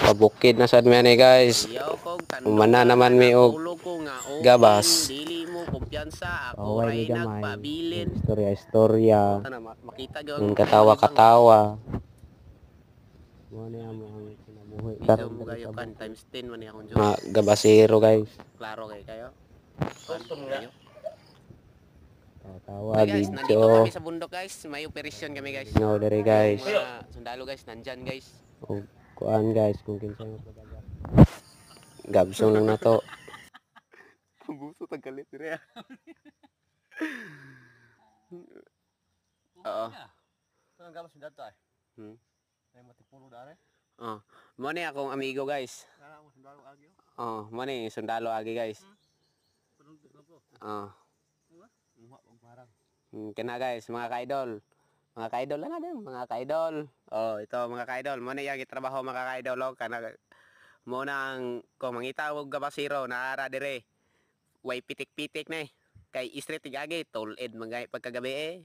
Pabukid na sad mi ani guys. Umana naman mi og gabas. Dili mo kumpiyansa ako Kaway ray mi gamay. nagpabilin. Istorya-istorya. Makita Yung katawa-katawa. Mo ni amo ang kinabuhi karon mo kayo kan times 10 man akong mga gabasero guys. Klaro kayo. Tawa Guys, nandito video. kami sa bundok guys. May operasyon kami guys. No dere guys. Mga sundalo guys, nandyan guys. Og kuan guys kung kinsa mo pagagat. Gabsong lang nato. Buso tagalit dire. Oo. Ang gamas ng dato ay. Ay matipulo dare. Oh, mo ni akong amigo guys. Kana mo sundalo agyo. Oh, mo ni sundalo agi guys. Oh. Kena guys, mga ka-idol. Mga ka-idol na din, mga ka-idol. Oh, ito mga ka-idol. Mo na yung trabaho mga ka-idol. Oh, kana mo nang kung mangita og gabasiro na ara dire. Way pitik-pitik na eh. Kay street tigagi, tulid mga pagkagabi eh.